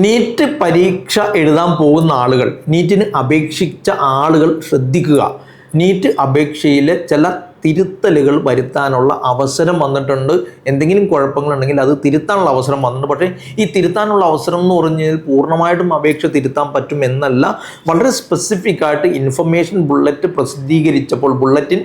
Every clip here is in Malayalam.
നീറ്റ് പരീക്ഷ എഴുതാൻ പോകുന്ന ആളുകൾ, നീറ്റിന് അപേക്ഷിച്ച ആളുകൾ ശ്രദ്ധിക്കുക. നീറ്റ് അപേക്ഷയിലെ ചില തിരുത്തലുകൾ വരുത്താനുള്ള അവസരം വന്നിട്ടുണ്ട്. എന്തെങ്കിലും കുഴപ്പങ്ങളുണ്ടെങ്കിൽ അത് തിരുത്താനുള്ള അവസരം വന്നിട്ടുണ്ട്. പക്ഷേ ഈ തിരുത്താനുള്ള അവസരം എന്ന് പറഞ്ഞാൽ പൂർണ്ണമായിട്ടും അപേക്ഷ തിരുത്താൻ പറ്റും എന്നല്ല. വളരെ സ്പെസിഫിക് ആയിട്ട് ഇൻഫർമേഷൻ ബുള്ളറ്റിൻ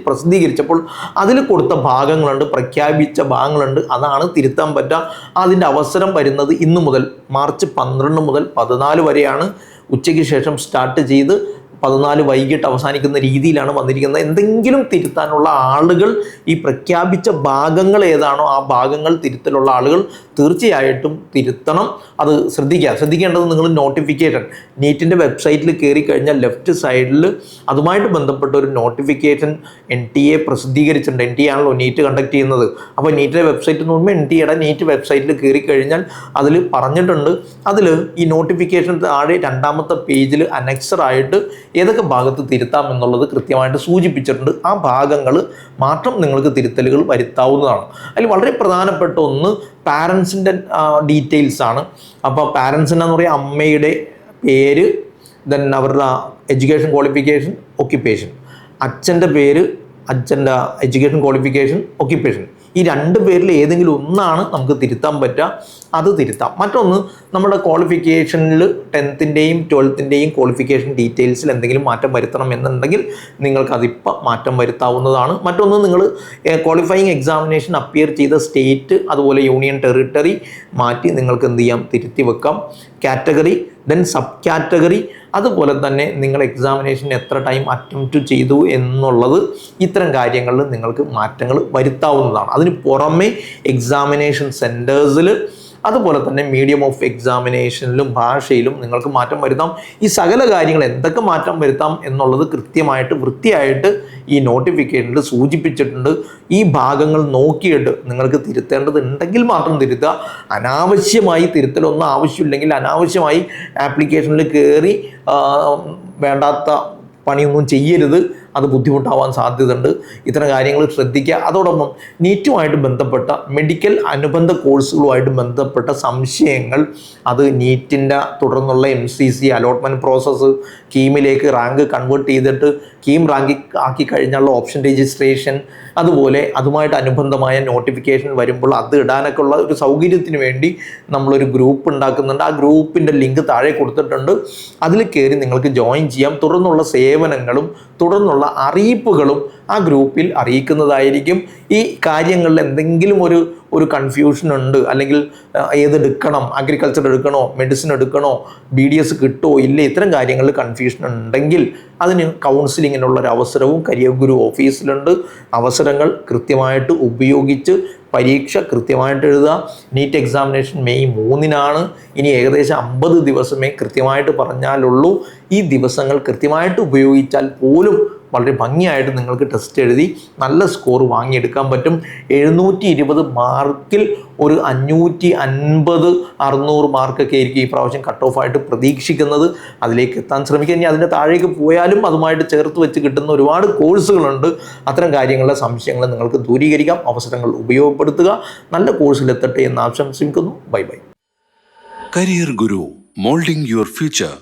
പ്രസിദ്ധീകരിച്ചപ്പോൾ അതിൽ കൊടുത്ത ഭാഗങ്ങളുണ്ട്, പ്രഖ്യാപിച്ച ഭാഗങ്ങളുണ്ട്. അതാണ് തിരുത്താൻ പറ്റുക. അതിൻ്റെ അവസരം വരുന്നത് ഇന്നു മുതൽ മാർച്ച് 12 മുതൽ 14 വരെയാണ്. ഉച്ചയ്ക്ക് ശേഷം സ്റ്റാർട്ട് ചെയ്ത് 14 വൈകിട്ട് അവസാനിക്കുന്ന രീതിയിലാണ് വന്നിരിക്കുന്നത്. എന്തെങ്കിലും തിരുത്താനുള്ള ആളുകൾ ഈ പ്രഖ്യാപിച്ച ഭാഗങ്ങൾ ഏതാണോ ആ ഭാഗങ്ങൾ തിരുത്തലുള്ള ആളുകൾ തീർച്ചയായിട്ടും തിരുത്തണം. അത് ശ്രദ്ധിക്കേണ്ടത് നിങ്ങൾ നോട്ടിഫിക്കേഷൻ നീറ്റിൻ്റെ വെബ്സൈറ്റിൽ കയറി കഴിഞ്ഞാൽ ലെഫ്റ്റ് സൈഡിൽ അതുമായിട്ട് ബന്ധപ്പെട്ട ഒരു നോട്ടിഫിക്കേഷൻ NTA പ്രസിദ്ധീകരിച്ചിട്ടുണ്ട്. NTA ആണല്ലോ നീറ്റ് കണ്ടക്ട് ചെയ്യുന്നത്. അപ്പോൾ നീറ്റിൻ്റെ വെബ്സൈറ്റ് എന്ന് പറയുമ്പോൾ NTAയുടെ നീറ്റ് വെബ്സൈറ്റിൽ കയറി കഴിഞ്ഞാൽ അതിൽ പറഞ്ഞിട്ടുണ്ട്. അതിൽ ഈ നോട്ടിഫിക്കേഷൻ താഴെ രണ്ടാമത്തെ പേജിൽ അനക്സറായിട്ട് ഏതൊക്കെ ഭാഗത്ത് തിരുത്താം എന്നുള്ളത് കൃത്യമായിട്ട് സൂചിപ്പിച്ചിട്ടുണ്ട്. ആ ഭാഗങ്ങൾ മാത്രം നിങ്ങൾക്ക് തിരുത്തലുകൾ വരുത്താവുന്നതാണ്. അതിൽ വളരെ പ്രധാനപ്പെട്ട ഒന്ന് പാരൻസിൻ്റെ ഡീറ്റെയിൽസ് ആണ്. അപ്പോൾ പാരൻസിൻ്റെ എന്ന് പറയുക അമ്മയുടെ പേര്, ദെൻ അവരുടെ എഡ്യൂക്കേഷൻ ക്വാളിഫിക്കേഷൻ, ഒക്യുപ്പേഷൻ. അച്ഛൻ്റെ പേര്, അച്ഛൻ്റെ എഡ്യൂക്കേഷൻ ക്വാളിഫിക്കേഷൻ, ഒക്യുപ്പേഷൻ. ഈ 2 പേരിൽ ഏതെങ്കിലും ഒന്നാണ് നമുക്ക് തിരുത്താൻ പറ്റുക. അത് തിരുത്താം. മറ്റൊന്ന് നമ്മുടെ ക്വാളിഫിക്കേഷനിൽ 10th-ൻ്റെയും 12th-ൻ്റെയും ക്വാളിഫിക്കേഷൻ ഡീറ്റെയിൽസിൽ എന്തെങ്കിലും മാറ്റം വരുത്തണം എന്നുണ്ടെങ്കിൽ നിങ്ങൾക്കതിപ്പോൾ മാറ്റം വരുത്താവുന്നതാണ്. മറ്റൊന്ന് നിങ്ങൾ ക്വാളിഫയിങ് എക്സാമിനേഷൻ അപ്പിയർ ചെയ്ത സ്റ്റേറ്റ് അതുപോലെ യൂണിയൻ ടെറിട്ടറി മാറ്റി നിങ്ങൾക്ക് എന്ത് ചെയ്യാം, തിരുത്തി വെക്കാം. കാറ്റഗറി, ദെൻ സബ് കാറ്റഗറി, അതുപോലെ തന്നെ നിങ്ങൾ എക്സാമിനേഷൻ എത്ര ടൈം അറ്റംപ്റ്റ് ചെയ്തു എന്നുള്ളത്, ഇത്തരം കാര്യങ്ങളിൽ നിങ്ങൾക്ക് മാറ്റങ്ങൾ വരുത്താവുന്നതാണ്. അതിന് പുറമെ എക്സാമിനേഷൻ സെൻറ്റേഴ്സിൽ അതുപോലെ തന്നെ മീഡിയം ഓഫ് എക്സാമിനേഷനിലും ഭാഷയിലും നിങ്ങൾക്ക് മാറ്റം വരുത്താം. ഈ സകല കാര്യങ്ങൾ എന്തൊക്കെ മാറ്റം വരുത്താം എന്നുള്ളത് കൃത്യമായിട്ട് വൃത്തിയായിട്ട് ഈ നോട്ടിഫിക്കേഷനിൽ സൂചിപ്പിച്ചിട്ടുണ്ട്. ഈ ഭാഗങ്ങൾ നോക്കിയിട്ട് നിങ്ങൾക്ക് തിരുത്തേണ്ടതുണ്ടെങ്കിൽ മാത്രം തിരുത്തുക. അനാവശ്യമായി തിരുത്തലൊന്നും ആവശ്യമില്ലെങ്കിൽ അനാവശ്യമായി ആപ്ലിക്കേഷനിൽ കയറി വേണ്ടാത്ത പണിയൊന്നും ചെയ്യരുത്. അത് ബുദ്ധിമുട്ടാവാൻ സാധ്യതയുണ്ട്. ഇത്തരം കാര്യങ്ങൾ ശ്രദ്ധിക്കുക. അതോടൊപ്പം നീറ്റുമായിട്ട് ബന്ധപ്പെട്ട മെഡിക്കൽ അനുബന്ധ കോഴ്സുകളുമായിട്ട് ബന്ധപ്പെട്ട സംശയങ്ങൾ, അത് നീറ്റിൻ്റെ തുടർന്നുള്ള MCC അലോട്ട്മെൻറ്റ് പ്രോസസ്സ്, കീമിലേക്ക് റാങ്ക് കൺവേർട്ട് ചെയ്തിട്ട് കീം റാങ്ക് ആക്കി കഴിഞ്ഞുള്ള ഓപ്ഷൻ രജിസ്ട്രേഷൻ, അതുപോലെ അതുമായിട്ട് അനുബന്ധമായ നോട്ടിഫിക്കേഷൻ വരുമ്പോൾ അത് ഇടാനൊക്കെ ഉള്ള ഒരു സൗകര്യത്തിന് വേണ്ടി നമ്മളൊരു ഗ്രൂപ്പ് ഉണ്ടാക്കുന്നുണ്ട്. ആ ഗ്രൂപ്പിൻ്റെ ലിങ്ക് താഴെ കൊടുത്തിട്ടുണ്ട്. അതിൽ കയറി നിങ്ങൾക്ക് ജോയിൻ ചെയ്യാം. തുടർന്നുള്ള സേവനങ്ങളും തുടർന്നുള്ള അറിയിപ്പുകളും ആ ഗ്രൂപ്പിൽ അറിയിക്കുന്നതായിരിക്കും. ഈ കാര്യങ്ങളിൽ എന്തെങ്കിലും ഒരു കൺഫ്യൂഷൻ ഉണ്ട്, അല്ലെങ്കിൽ ഏതെടുക്കണം, അഗ്രികൾച്ചർ എടുക്കണോ, മെഡിസിൻ എടുക്കണോ, BDS കിട്ടുമോ ഇല്ലേ, ഇത്തരം കാര്യങ്ങളിൽ കൺഫ്യൂഷൻ ഉണ്ടെങ്കിൽ അതിന് കൗൺസിലിങ്ങിനുള്ളൊരു അവസരവും കരിയർ ഗുരു ഓഫീസിലുണ്ട്. അവസരങ്ങൾ കൃത്യമായിട്ട് ഉപയോഗിച്ച് പരീക്ഷ കൃത്യമായിട്ട് എഴുതുക. നീറ്റ് എക്സാമിനേഷൻ മെയ് 3-നാണ്. ഇനി ഏകദേശം 50 ദിവസമേ കൃത്യമായിട്ട് പറഞ്ഞാലുള്ളൂ. ഈ ദിവസങ്ങൾ കൃത്യമായിട്ട് ഉപയോഗിച്ചാൽ പോലും വളരെ ഭംഗിയായിട്ട് നിങ്ങൾക്ക് ടെസ്റ്റ് എഴുതി നല്ല സ്കോർ വാങ്ങിയെടുക്കാൻ പറ്റും. 720 മാർക്കിൽ ഒരു 550, 600 മാർക്കൊക്കെ ആയിരിക്കും ഈ പ്രാവശ്യം കട്ട് ഓഫ് ആയിട്ട് പ്രതീക്ഷിക്കുന്നത്. അതിലേക്ക് എത്താൻ ശ്രമിക്കുക. ഇനി അതിൻ്റെ താഴേക്ക് പോയാലും അതുമായിട്ട് ചേർത്ത് വെച്ച് കിട്ടുന്ന ഒരുപാട് കോഴ്സുകളുണ്ട്. അത്തരം കാര്യങ്ങളുടെ സംശയങ്ങൾ നിങ്ങൾക്ക് ദൂരീകരിക്കാം. അവസരങ്ങൾ ഉപയോഗപ്പെടുത്തുക. നല്ല കോഴ്സിലെത്തട്ടെ എന്ന് ആശംസിക്കുന്നു. Bye bye. Career Guru, moulding your future.